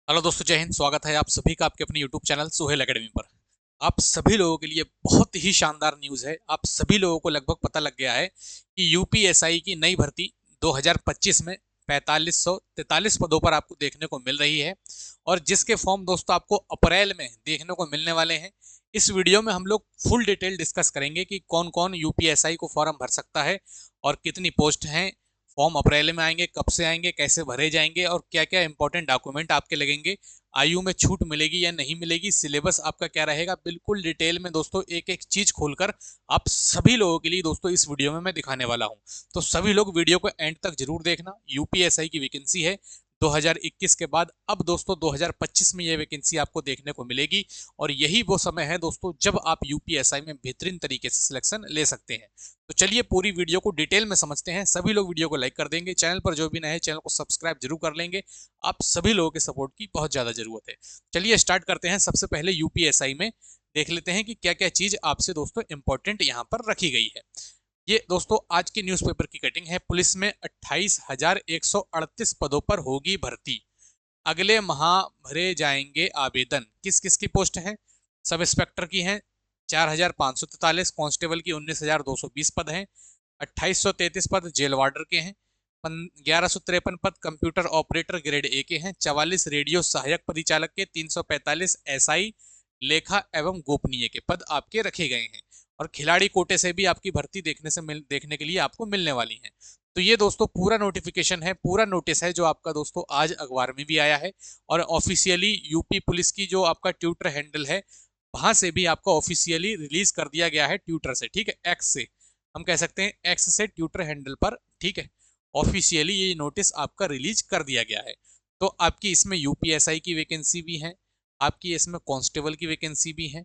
Hello दोस्तों, जय हिंद। स्वागत है आप सभी का आपके अपने यूट्यूब चैनल सुहेल एकेडमी पर। आप सभी लोगों के लिए बहुत ही शानदार न्यूज़ है। आप सभी लोगों को लगभग पता लग गया है कि यूपीएसआई की नई भर्ती 2025 में 4543 पदों पर आपको देखने को मिल रही है और जिसके फॉर्म दोस्तों आपको अप्रैल में देखने को मिलने वाले हैं। इस वीडियो में हम लोग फुल डिटेल डिस्कस करेंगे कि कौन कौन यूपीएसआई को फॉर्म भर सकता है और कितनी पोस्ट हैं, फॉर्म अप्रैल में आएंगे, कब से आएंगे, कैसे भरे जाएंगे और क्या क्या इंपॉर्टेंट डॉक्यूमेंट आपके लगेंगे, आयु में छूट मिलेगी या नहीं मिलेगी, सिलेबस आपका क्या रहेगा, बिल्कुल डिटेल में दोस्तों एक एक चीज खोलकर आप सभी लोगों के लिए दोस्तों इस वीडियो में मैं दिखाने वाला हूं। तो सभी लोग वीडियो को एंड तक जरूर देखना। यूपीएसआई की वैकेंसी है 2021 के बाद, अब दोस्तों 2025 में यह वैकेंसी आपको देखने को मिलेगी और यही वो समय है दोस्तों जब आप यूपीएसआई में बेहतरीन तरीके से सिलेक्शन ले सकते हैं। तो चलिए पूरी वीडियो को डिटेल में समझते हैं। सभी लोग वीडियो को लाइक कर देंगे, चैनल पर जो भी नए हैं चैनल को सब्सक्राइब जरूर कर लेंगे। आप सभी लोगों के सपोर्ट की बहुत ज्यादा जरूरत है। चलिए स्टार्ट करते हैं। सबसे पहले यूपीएसआई में देख लेते हैं कि क्या क्या चीज आपसे दोस्तों इंपॉर्टेंट यहाँ पर रखी गई है। ये दोस्तों आज के न्यूज़पेपर की कटिंग है। पुलिस में 28,138 पदों पर होगी भर्ती, अगले माह भरे जाएंगे आवेदन। किस किस की पोस्ट है? सब इंस्पेक्टर की है 4,543, कांस्टेबल की 19,220 पद हैं, 2,833 पद जेल वार्डर के हैं, 1153 पद कंप्यूटर ऑपरेटर ग्रेड ए के हैं, 44 रेडियो सहायक परिचालक के, 345 एसआई लेखा एवं गोपनीय के पद आपके रखे गए हैं और खिलाड़ी कोटे से भी आपकी भर्ती देखने के लिए आपको मिलने वाली है। तो ये दोस्तों पूरा नोटिफिकेशन है, पूरा नोटिस है जो आपका दोस्तों आज अखबार में भी आया है और ऑफिशियली यूपी पुलिस की जो आपका ट्विटर हैंडल है वहां से भी आपका ऑफिशियली रिलीज कर दिया गया है ट्विटर से, ठीक है, एक्स से, हम कह सकते हैं एक्स से ट्विटर हैंडल पर, ठीक है। ऑफिशियली ये नोटिस आपका रिलीज कर दिया गया है। तो आपकी इसमें यूपीएसआई की वैकेंसी भी है, आपकी इसमें कांस्टेबल की वैकेंसी भी है,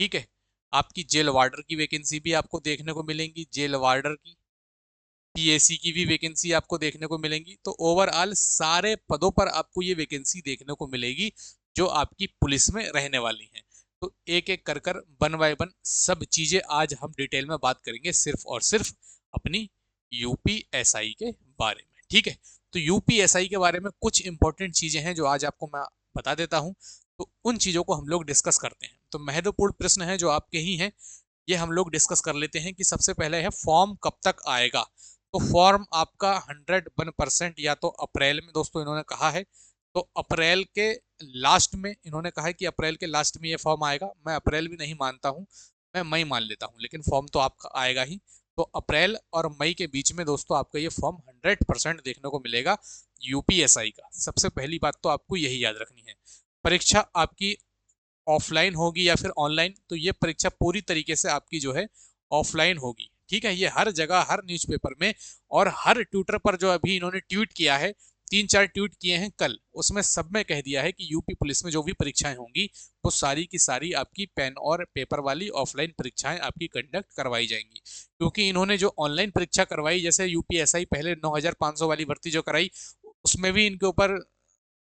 ठीक है। आपकी जेल वार्डर की वैकेंसी भी आपको देखने को मिलेंगी, जेल वार्डर की, पीएसी की भी वैकेंसी आपको देखने को मिलेंगी। तो ओवरऑल सारे पदों पर आपको ये वैकेंसी देखने को मिलेगी जो आपकी पुलिस में रहने वाली हैं। तो एक एक कर कर वन बाय वन सब चीजें आज हम डिटेल में बात करेंगे, सिर्फ और सिर्फ अपनी यूपीएसआई के बारे में, ठीक है। तो यूपीएसआई के बारे में कुछ इंपॉर्टेंट चीजें हैं जो आज आपको मैं बता देता हूं। तो उन चीजों को हम लोग डिस्कस करते हैं। तो महत्वपूर्ण प्रश्न है जो आपके ही हैं, ये हम लोग डिस्कस कर लेते हैं कि सबसे पहले है फॉर्म कब तक आएगा। तो फॉर्म आपका 101% या तो अप्रैल में दोस्तों इन्होंने कहा है, तो अप्रैल के लास्ट में इन्होंने कहा है कि अप्रैल के लास्ट में ये फॉर्म आएगा। मैं अप्रैल भी नहीं मानता हूँ, मैं मई मान लेता हूँ, लेकिन फॉर्म तो आपका आएगा ही। तो अप्रैल और मई के बीच में दोस्तों आपका ये फॉर्म 100% देखने को मिलेगा यूपीएसआई का। सबसे पहली बात तो आपको यही याद रखनी है। परीक्षा आपकी ऑफलाइन होगी या फिर ऑनलाइन, तो ये परीक्षा पूरी तरीके से आपकी जो है ऑफलाइन होगी, ठीक है। ये हर जगह, हर न्यूज़पेपर में और हर ट्विटर पर जो अभी इन्होंने ट्वीट किया है, 3-4 ट्वीट किए हैं कल, उसमें सब में कह दिया है कि यूपी पुलिस में जो भी परीक्षाएं होंगी वो सारी की सारी आपकी पेन और पेपर वाली ऑफलाइन परीक्षाएं आपकी कंडक्ट करवाई जाएंगी। क्योंकि इन्होंने जो ऑनलाइन परीक्षा करवाई, जैसे यूपीएसआई पहले 9,500 वाली भर्ती जो कराई, उसमें भी इनके ऊपर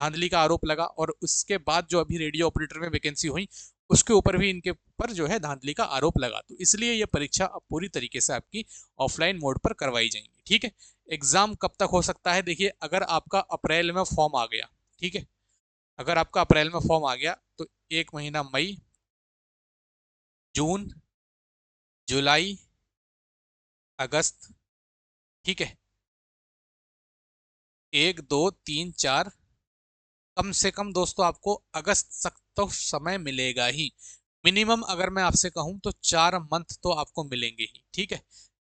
धांधली का आरोप लगा और उसके बाद जो अभी रेडियो ऑपरेटर में वैकेंसी हुई उसके ऊपर भी इनके ऊपर जो है धांधली का आरोप लगा। तो इसलिए ये परीक्षा अब पूरी तरीके से आपकी ऑफलाइन मोड पर करवाई जाएंगी, ठीक है। एग्जाम कब तक हो सकता है? देखिए, अगर आपका अप्रैल में फॉर्म आ गया, ठीक है, अगर आपका अप्रैल में फॉर्म आ गया तो एक महीना मई, जून, जुलाई, अगस्त, ठीक है, 1, 2, 3, 4, कम से कम दोस्तों आपको अगस्त तक तो समय मिलेगा ही। मिनिमम अगर मैं आपसे कहूं तो 4 मंथ तो आपको मिलेंगे ही, ठीक है।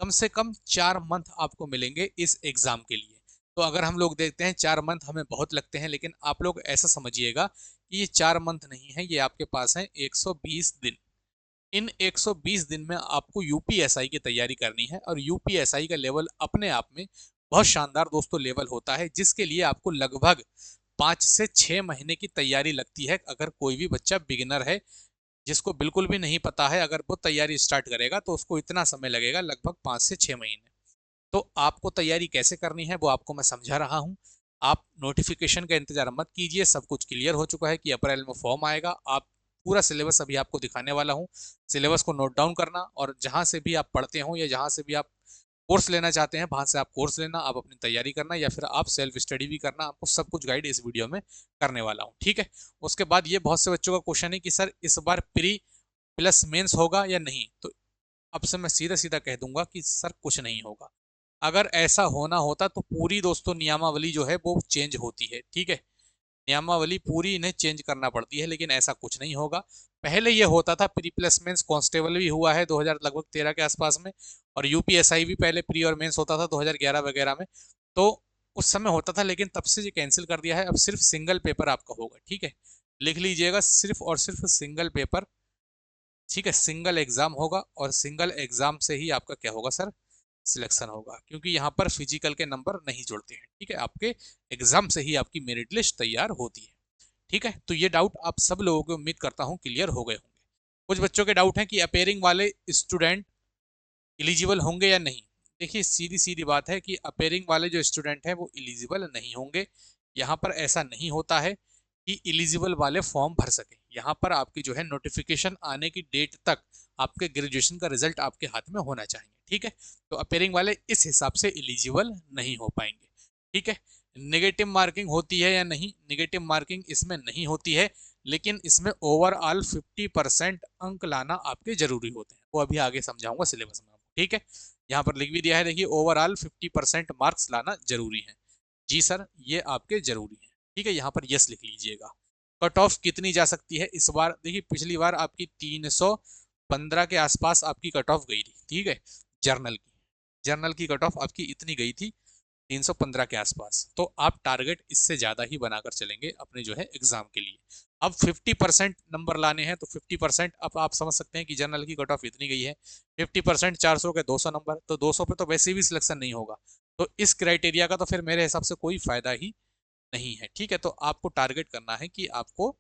कम से कम 4 मंथ आपको मिलेंगे इस एग्जाम के लिए। तो अगर हम लोग देखते हैं 4 मंथ हमें बहुत लगते हैं, लेकिन आप लोग ऐसा समझिएगा कि ये 4 मंथ नहीं है, ये आपके पास है 120 दिन। इन 120 दिन में आपको यूपीएसआई की तैयारी करनी है और यूपीएसआई का लेवल अपने आप में बहुत शानदार दोस्तों लेवल होता है, जिसके लिए आपको लगभग 5 से 6 महीने की तैयारी लगती है। अगर कोई भी बच्चा बिगिनर है जिसको बिल्कुल भी नहीं पता है, अगर वो तैयारी स्टार्ट करेगा तो उसको इतना समय लगेगा, लगभग 5 से 6 महीने। तो आपको तैयारी कैसे करनी है वो आपको मैं समझा रहा हूँ। आप नोटिफिकेशन का इंतजार मत कीजिए, सब कुछ क्लियर हो चुका है कि अप्रैल में फॉर्म आएगा। आप पूरा सिलेबस अभी आपको दिखाने वाला हूँ, सिलेबस को नोट डाउन करना और जहाँ से भी आप पढ़ते हो या जहाँ से भी आप कोर्स लेना चाहते हैं वहां से आप कोर्स लेना, आप अपनी तैयारी करना, या फिर आप सेल्फ स्टडी भी करना, आपको सब कुछ गाइड इस वीडियो में करने वाला हूँ। ठीक है, उसके बाद ये बहुत से बच्चों का क्वेश्चन है कि सर इस बार प्री प्लस मेंस होगा या नहीं, तो अब से मैं सीधा सीधा कह दूंगा कि सर कुछ नहीं होगा। अगर ऐसा होना होता तो पूरी दोस्तों नियमावली जो है वो चेंज होती है। ठीक है, नियमावली पूरी इन्हें चेंज करना पड़ती है, लेकिन ऐसा कुछ नहीं होगा। पहले ये होता था, प्री प्लस मेंस कांस्टेबल भी हुआ है 2000 लगभग 13 के आसपास में, और यूपीएसआई भी पहले प्री और मेंस होता था 2011 वगैरह में, तो उस समय होता था, लेकिन तब से ये कैंसिल कर दिया है। अब सिर्फ सिंगल पेपर आपका होगा। ठीक है, लिख लीजिएगा, सिर्फ और सिर्फ सिंगल पेपर। ठीक है, सिंगल एग्जाम होगा, और सिंगल एग्जाम से ही आपका क्या होगा सर, सिलेक्शन होगा, क्योंकि यहाँ पर फिजिकल के नंबर नहीं जुड़ते हैं। ठीक है, आपके एग्जाम से ही आपकी मेरिट लिस्ट तैयार होती है। ठीक है, तो ये डाउट आप सब लोगों को उम्मीद करता हूँ क्लियर हो गए होंगे। कुछ बच्चों के डाउट हैं कि अपेयरिंग वाले स्टूडेंट एलिजिबल होंगे या नहीं। देखिए सीधी सीधी बात है कि अपेयरिंग वाले जो स्टूडेंट हैं वो एलिजिबल नहीं होंगे। यहाँ पर ऐसा नहीं होता है कि एलिजिबल वाले फॉर्म भर सके। यहाँ पर आपकी जो है नोटिफिकेशन आने की डेट तक आपके ग्रेजुएशन का रिजल्ट आपके हाथ में होना चाहिए। ठीक है, तो अपेयरिंग वाले इस हिसाब से एलिजिबल नहीं हो पाएंगे। ठीक है, नेगेटिव मार्किंग होती है या नहीं, नेगेटिव मार्किंग इसमें नहीं होती है, लेकिन इसमें ओवरऑल 50% अंक लाना आपके जरूरी होते हैं। वो अभी आगे समझाऊंगा सिलेबस में। ठीक है, यहाँ पर लिख भी दिया है, देखिए ओवरऑल 50% मार्क्स लाना जरूरी है। जी सर, ये आपके जरूरी है। ठीक है, यहाँ पर यस लिख लीजिएगा। कट ऑफ कितनी जा सकती है इस बार, देखिए पिछली बार आपकी 315 के आसपास आपकी कट ऑफ गई थी। ठीक है, जर्नल की, जर्नल की कट ऑफ आपकी इतनी गई थी 315 के आसपास, तो आप टारगेट इससे ज़्यादा ही बनाकर चलेंगे अपने जो है एग्जाम के लिए। अब 50% नंबर लाने हैं, तो 50%, अब आप समझ सकते हैं कि जनरल की कट ऑफ इतनी गई है, 50% 400 के 200 नंबर, तो 200 पे तो वैसे भी सिलेक्शन नहीं होगा, तो इस क्राइटेरिया का तो फिर मेरे हिसाब से कोई फायदा ही नहीं है। ठीक है, तो आपको टारगेट करना है कि आपको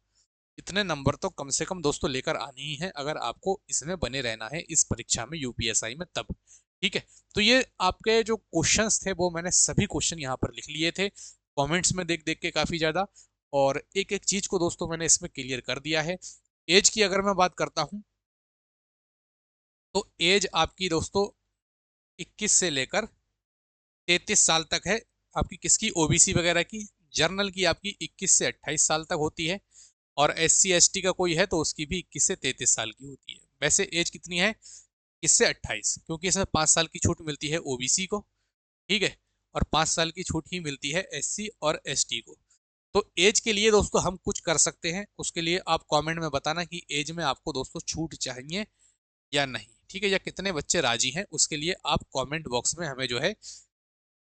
इतने नंबर तो कम से कम दोस्तों लेकर आनी ही है, अगर आपको इसमें बने रहना है इस परीक्षा में, यूपीएसआई में, तब। ठीक है, तो ये आपके जो क्वेश्चंस थे वो मैंने सभी क्वेश्चन यहाँ पर लिख लिए थे कमेंट्स में देख देख के काफी ज्यादा, और एक एक चीज को दोस्तों मैंने इसमें क्लियर कर दिया है। एज की अगर मैं बात करता हूं, तो एज आपकी दोस्तों 21 से लेकर 33 साल तक है। आपकी किसकी, ओबीसी वगैरह की। जर्नल की आपकी 21 से 28 साल तक होती है, और SC ST का कोई है तो उसकी भी 21 से 33 साल की होती है। वैसे एज कितनी है, 21 से 28, क्योंकि इसमें 5 साल की छूट मिलती है ओबीसी को। ठीक है, और 5 साल की छूट ही मिलती है SC और ST को। तो एज के लिए दोस्तों हम कुछ कर सकते हैं, उसके लिए आप कमेंट में बताना कि एज में आपको दोस्तों छूट चाहिए या नहीं। ठीक है, या कितने बच्चे राजी हैं, उसके लिए आप कमेंट बॉक्स में हमें जो है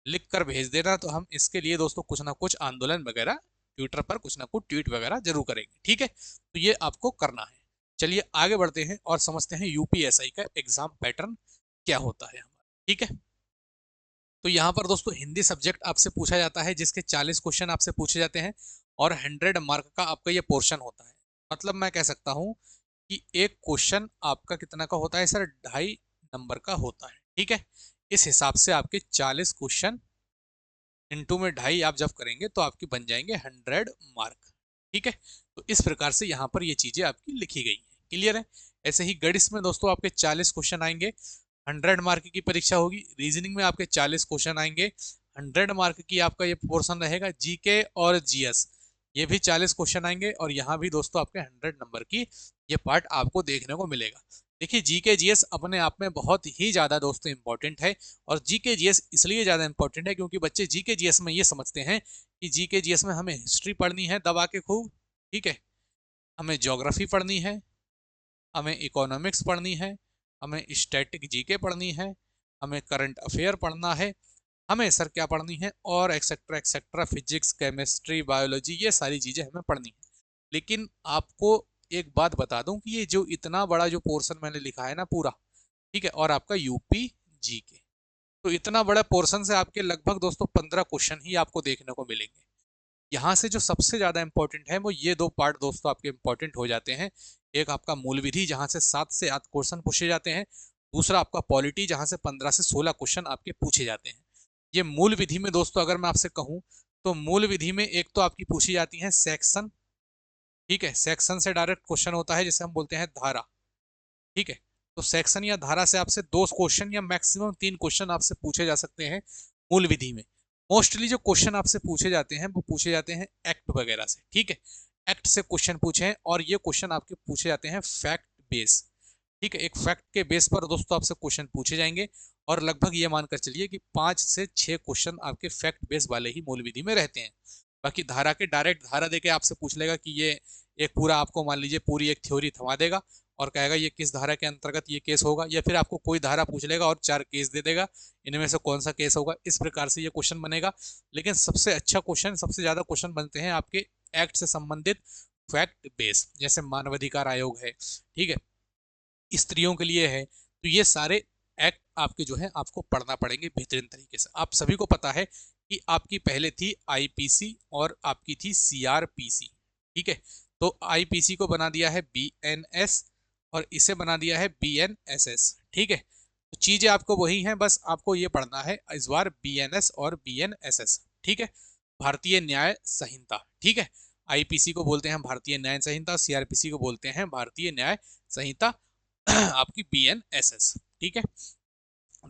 लिख कर भेज देना, तो हम इसके लिए दोस्तों कुछ ना कुछ आंदोलन वगैरह, ट्विटर पर कुछ ना कुछ ट्वीट वगैरह जरूर करेंगे। ठीक है, तो ये आपको करना है। चलिए आगे बढ़ते हैं और समझते हैं यूपीएसआई का एग्जाम पैटर्न क्या होता है हमारा। ठीक है, तो यहाँ पर दोस्तों हिंदी सब्जेक्ट आपसे पूछा जाता है, जिसके 40 क्वेश्चन आपसे पूछे जाते हैं, और 100 मार्क का आपका ये पोर्शन होता है। मतलब मैं कह सकता हूँ कि एक क्वेश्चन आपका कितना का होता है सर, 2.5 नंबर का होता है। ठीक है, इस हिसाब से आपके 40 क्वेश्चन इंटू में 2.5 आप जब करेंगे तो आपकी बन जाएंगे 100 मार्क। ठीक है, तो इस प्रकार से यहाँ पर ये चीजें आपकी लिखी गई हैं। क्लियर है। ऐसे ही गणित में दोस्तों आपके 40 क्वेश्चन आएंगे, 100 मार्क की परीक्षा होगी। रीजनिंग में आपके 40 क्वेश्चन आएंगे, 100 मार्क की आपका ये पोर्शन रहेगा। जीके और जीएस, ये भी 40 क्वेश्चन आएंगे, और यहाँ भी दोस्तों आपके 100 नंबर की ये पार्ट आपको देखने को मिलेगा। देखिए जीके जीएस अपने आप में बहुत ही ज्यादा दोस्तों इंपॉर्टेंट है, और जीके जीएस इसलिए ज्यादा इंपॉर्टेंट है क्योंकि बच्चे जीके जीएस में ये समझते हैं कि जीके जीएस में हमें हिस्ट्री पढ़नी है दबा के खूब। ठीक है, हमें ज्योग्राफी पढ़नी है, हमें इकोनॉमिक्स पढ़नी है, हमें स्टैटिक जीके पढ़नी है, हमें करंट अफेयर पढ़ना है, हमें सर क्या पढ़नी है, और etcetera etcetera, physics chemistry biology, ये सारी चीजें हमें पढ़नी है। लेकिन आपको एक बात बता दूं कि ये जो इतना बड़ा जो पोर्शन मैंने लिखा है ना पूरा, ठीक है, और आपका यूपी जीके, तो इतना बड़ा पोर्शन से आपके लगभग दोस्तों 15 क्वेश्चन ही आपको देखने को मिलेंगे। यहाँ से जो सबसे ज्यादा इंपॉर्टेंट है वो ये दो पार्ट दोस्तों आपके इंपॉर्टेंट हो जाते हैं। एक आपका मूल विधि जहां से 7 से 8 क्वेश्चन पूछे जाते हैं, दूसरा आपका पॉलिटी जहां से 15 से 16 क्वेश्चन आपके पूछे जाते हैं। ये मूल विधि में दोस्तों अगर मैं आपसे कहूं, तो मूल विधि में एक तो आपकी पूछी जाती है सेक्शन। ठीक है, सेक्शन से डायरेक्ट क्वेश्चन होता है जिसे हम बोलते हैं धारा। ठीक है, तो सेक्शन या धारा से आपसे 2 क्वेश्चन या मैक्सिमम 3 क्वेश्चन आपसे पूछे जा सकते हैं मूल विधि में। मोस्टली जो क्वेश्चन आपसे पूछे जाते हैं वो पूछे जाते हैं एक्ट वगैरह से, ठीक है, एक्ट से क्वेश्चन पूछे हैं और ये क्वेश्चन आपके पूछे जाते हैं फैक्ट बेस, ठीक है, एक फैक्ट के बेस पर दोस्तों आपसे क्वेश्चन पूछे जाएंगे और लगभग ये मानकर चलिए कि 5 से 6 क्वेश्चन आपके फैक्ट बेस वाले ही मूल विधि में रहते हैं। बाकी धारा के डायरेक्ट धारा देके आपसे पूछ लेगा कि ये एक पूरा आपको मान लीजिए पूरी एक थ्योरी थमा देगा और कहेगा ये किस धारा के अंतर्गत ये केस होगा, या फिर आपको कोई धारा पूछ लेगा और 4 केस दे देगा, इनमें से कौन सा केस होगा, इस प्रकार से ये क्वेश्चन बनेगा। लेकिन सबसे अच्छा क्वेश्चन, सबसे ज्यादा क्वेश्चन बनते हैं आपके एक्ट से संबंधित फैक्ट बेस, जैसे मानवाधिकार आयोग है, ठीक है, स्त्रियों के लिए है, तो ये सारे एक्ट आपके जो है आपको पढ़ना पड़ेंगे बेहतरीन तरीके से। आप सभी को पता है कि आपकी पहले थी आईपीसी और आपकी थी सीआरपीसी, ठीक है, तो आईपीसी को बना दिया है बीएनएस और इसे बना दिया है बीएनएसएस, ठीक है, तो चीजें आपको वही हैं, बस आपको ये पढ़ना है इस बार बीएनएस और बीएनएसएस, ठीक है, भारतीय न्याय संहिता, ठीक है, आईपीसी को बोलते हैं भारतीय न्याय संहिता, सीआरपीसी को बोलते हैं भारतीय न्याय संहिता आपकी बीएनएसएस, ठीक है।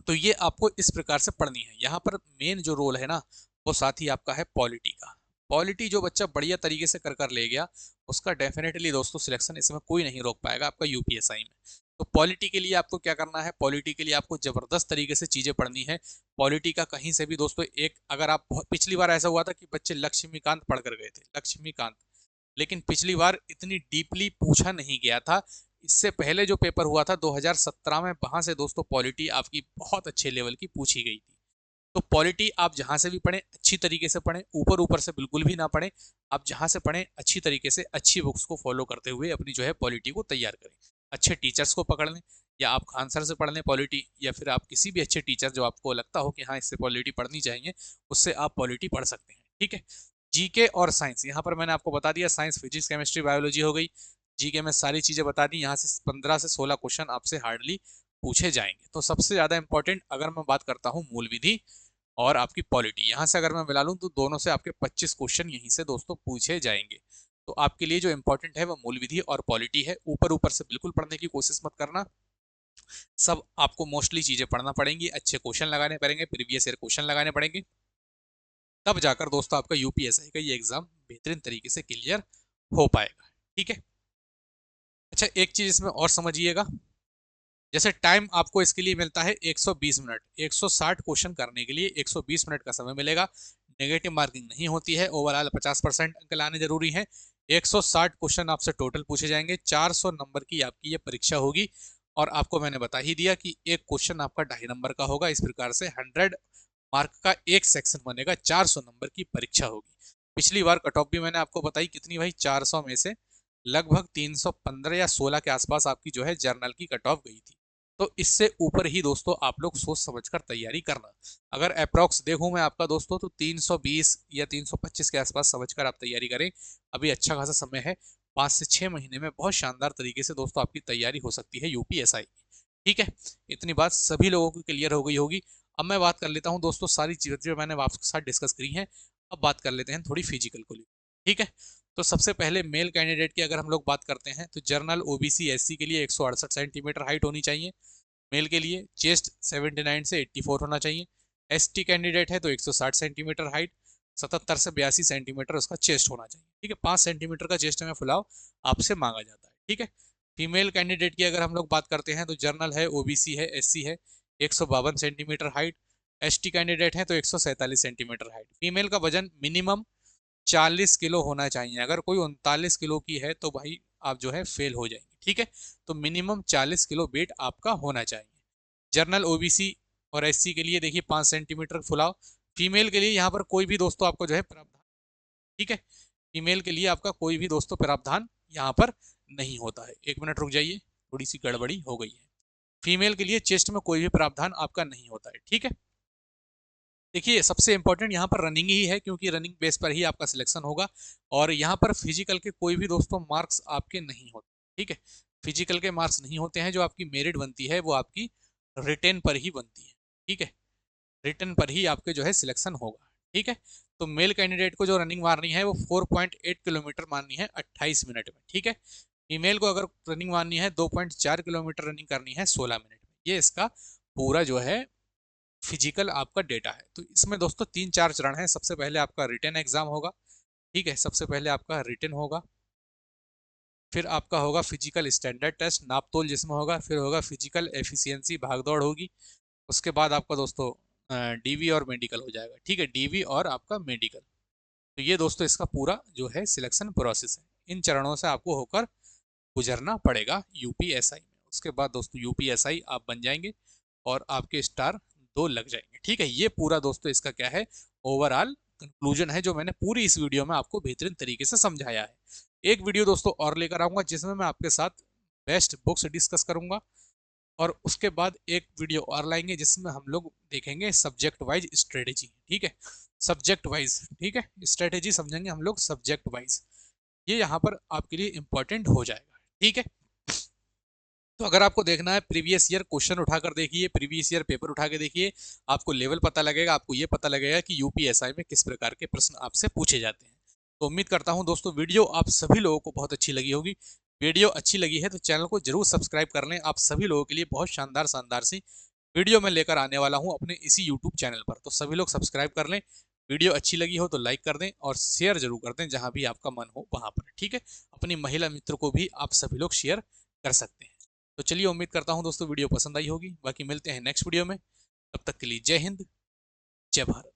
तो ये आपको इस प्रकार से पढ़नी है। यहाँ पर मेन जो रोल है ना वो साथ ही आपका है पॉलिटी का। पॉलिटी जो बच्चा बढ़िया तरीके से कर ले गया उसका डेफिनेटली दोस्तों सिलेक्शन इसमें कोई नहीं रोक पाएगा आपका यूपीएसआई में। तो पॉलिटी के लिए आपको क्या करना है, पॉलिटी के लिए आपको जबरदस्त तरीके से चीजें पढ़नी है। पॉलिटी का कहीं से भी दोस्तों एक, अगर आप पिछली बार ऐसा हुआ था कि बच्चे लक्ष्मीकांत पढ़ कर गए थे, लक्ष्मीकांत, लेकिन पिछली बार इतनी डीपली पूछा नहीं गया था। इससे पहले जो पेपर हुआ था 2017 में, वहां से दोस्तों पॉलिटी आपकी बहुत अच्छे लेवल की पूछी गई थी। तो पॉलिटी आप जहां से भी पढ़ें अच्छी तरीके से पढ़ें, ऊपर ऊपर से बिल्कुल भी ना पढ़ें। आप जहां से पढ़ें अच्छी तरीके से अच्छी बुक्स को फॉलो करते हुए अपनी जो है पॉलिटी को तैयार करें। अच्छे टीचर्स को पकड़ लें, या आप खान सर से पढ़ लें पॉलिटी, या फिर आप किसी भी अच्छे टीचर जो आपको लगता हो कि हाँ इससे पॉलिटी पढ़नी चाहिए, उससे आप पॉलिटी पढ़ सकते हैं, ठीक है। जीके और साइंस, यहाँ पर मैंने आपको बता दिया, साइंस फिजिक्स केमिस्ट्री बायोलॉजी हो गई। जीके में सारी चीजें बता दी। यहाँ से 15 से 16 क्वेश्चन आपसे हार्डली पूछे जाएंगे। तो सबसे ज्यादा इंपॉर्टेंट अगर मैं बात करता हूँ मूल विधि और आपकी पॉलिटी, यहाँ से अगर मैं मिला लूँ तो दोनों से आपके 25 क्वेश्चन यहीं से दोस्तों पूछे जाएंगे। तो आपके लिए जो इंपॉर्टेंट है वो मूल विधि और पॉलिटी है। ऊपर ऊपर से बिल्कुल पढ़ने की कोशिश मत करना, सब आपको मोस्टली चीजें पढ़ना पड़ेंगी, अच्छे क्वेश्चन लगाने पड़ेंगे, प्रीवियस ईयर क्वेश्चन लगाने पड़ेंगे, तब जाकर दोस्तों आपका यूपीएसआई का ये एग्जाम बेहतरीन तरीके से क्लियर हो पाएगा, ठीक है। अच्छा एक चीज इसमें और समझिएगा, जैसे टाइम आपको इसके लिए मिलता है 120 मिनट, 160 क्वेश्चन करने के लिए 120 मिनट का समय मिलेगा। नेगेटिव मार्किंग नहीं होती है, ओवरऑल 50% अंक लाने जरूरी है। 160 क्वेश्चन आपसे टोटल पूछे जाएंगे, 400 नंबर की आपकी ये परीक्षा होगी। और आपको मैंने बता ही दिया कि एक क्वेश्चन आपका 2.5 नंबर का होगा। इस प्रकार से 100 मार्क का एक सेक्शन बनेगा, 400 नंबर की परीक्षा होगी। पिछली बार कट ऑफ भी मैंने आपको बताई कितनी भाई, 400 में से लगभग 315 या 16 के आसपास आपकी जो है जर्नल की कट ऑफ गई थी। तो इससे ऊपर ही दोस्तों आप लोग सोच समझकर तैयारी करना। अगर अप्रॉक्स देखूं मैं आपका दोस्तों तो 320 या 325 के आसपास समझकर आप तैयारी करें। अभी अच्छा खासा समय है, 5 से 6 महीने में बहुत शानदार तरीके से दोस्तों आपकी तैयारी हो सकती है यूपीएसआई की, ठीक है। इतनी बात सभी लोगों की क्लियर हो गई होगी। अब मैं बात कर लेता हूँ दोस्तों सारी चीजें जो मैंने आपके साथ डिस्कस करी हैं। अब बात कर लेते हैं थोड़ी फिजिकल को लेकर, ठीक है। तो सबसे पहले मेल कैंडिडेट की अगर हम लोग बात करते हैं तो जनरल ओबीसी एससी के लिए 168 सेंटीमीटर हाइट होनी चाहिए। मेल के लिए चेस्ट 79 से 84 होना चाहिए। एसटी कैंडिडेट है तो 160 सेंटीमीटर हाइट, 77 से 82 सेंटीमीटर उसका चेस्ट होना चाहिए, ठीक है। 5 सेंटीमीटर का चेस्ट में फुलाव आपसे मांगा जाता है, ठीक है। फीमेल कैंडिडेट की अगर हम लोग बात करते हैं तो जनरल है, ओबीसी है, एससी है, 152 सेंटीमीटर हाइट। एसटी कैंडिडेट है तो 147 सेंटीमीटर हाइट। फीमेल का वजन मिनिमम 40 किलो होना चाहिए। अगर कोई 39 किलो की है तो भाई आप जो है फेल हो जाएंगे, ठीक है। तो मिनिमम 40 किलो वेट आपका होना चाहिए। जनरल ओबीसी और एससी के लिए देखिए 5 सेंटीमीटर फुलाव। फीमेल के लिए यहाँ पर कोई भी दोस्तों आपको जो है प्रावधान, ठीक है, फीमेल के लिए आपका कोई भी दोस्तों प्रावधान यहाँ पर नहीं होता है। एक मिनट रुक जाइए, थोड़ी सी गड़बड़ी हो गई है। फीमेल के लिए चेस्ट में कोई भी प्रावधान आपका नहीं होता है, ठीक है। देखिए सबसे इंपॉर्टेंट यहाँ पर रनिंग ही है, क्योंकि रनिंग बेस पर ही आपका सिलेक्शन होगा। और यहाँ पर फिजिकल के कोई भी दोस्तों मार्क्स आपके नहीं होते, ठीक है। फिजिकल के मार्क्स नहीं होते हैं, जो आपकी मेरिट बनती है वो आपकी रिटेन पर ही बनती है, ठीक है। रिटर्न पर ही आपके जो है सिलेक्शन होगा, ठीक है। तो मेल कैंडिडेट को जो रनिंग मारनी है वो 4.8 किलोमीटर मारनी है 28 मिनट में, ठीक है। फीमेल को अगर रनिंग मारनी है 2.4 किलोमीटर रनिंग करनी है 16 मिनट में। ये इसका पूरा जो है फिजिकल आपका डेटा है। तो इसमें दोस्तों 3-4 चरण है। सबसे पहले आपका रिटन एग्जाम होगा, ठीक है, सबसे पहले आपका रिटन होगा, फिर आपका होगा फिजिकल स्टैंडर्ड टेस्ट नाप तोल जिसमें होगा, फिर होगा फिजिकल एफिशिएंसी भाग दौड़ होगी, उसके बाद आपका दोस्तों डीवी और मेडिकल हो जाएगा, ठीक है, डीवी और आपका मेडिकल। तो ये दोस्तों इसका पूरा जो है सिलेक्शन प्रोसेस है। इन चरणों से आपको होकर गुजरना पड़ेगा यूपीएसआई में। उसके बाद दोस्तों यूपीएसआई आप बन जाएंगे और आपके स्टार 2 लग जाएंगे, ठीक है। ये पूरा दोस्तों इसका क्या है, ओवरऑल कंक्लूजन है जो मैंने पूरी इस वीडियो में आपको बेहतरीन तरीके से समझाया है। एक वीडियो दोस्तों और लेकर आऊंगा जिसमें मैं आपके साथ बेस्ट बुक्स डिस्कस करूंगा, और उसके बाद एक वीडियो और लाएंगे जिसमें हम लोग देखेंगे सब्जेक्ट वाइज स्ट्रेटेजी, ठीक है, सब्जेक्ट वाइज, ठीक है, स्ट्रेटेजी समझेंगे हम लोग सब्जेक्ट वाइज। ये यहाँ पर आपके लिए इंपॉर्टेंट हो जाएगा, ठीक है। तो अगर आपको देखना है प्रीवियस ईयर क्वेश्चन उठाकर देखिए, प्रीवियस ईयर पेपर उठा के देखिए, आपको लेवल पता लगेगा, आपको ये पता लगेगा कि यूपीएसआई में किस प्रकार के प्रश्न आपसे पूछे जाते हैं। तो उम्मीद करता हूं दोस्तों वीडियो आप सभी लोगों को बहुत अच्छी लगी होगी। वीडियो अच्छी लगी है तो चैनल को जरूर सब्सक्राइब कर लें। आप सभी लोगों के लिए बहुत शानदार शानदार सी वीडियो मैं लेकर आने वाला हूं अपने इसी यूट्यूब चैनल पर, तो सभी लोग सब्सक्राइब कर लें। वीडियो अच्छी लगी हो तो लाइक कर दें और शेयर जरूर कर दें जहां भी आपका मन हो वहां पर, ठीक है। अपनी महिला मित्र को भी आप सभी लोग शेयर कर सकते हैं। तो चलिए उम्मीद करता हूं दोस्तों वीडियो पसंद आई होगी। बाकी मिलते हैं नेक्स्ट वीडियो में, तब तक के लिए जय हिंद, जय भारत।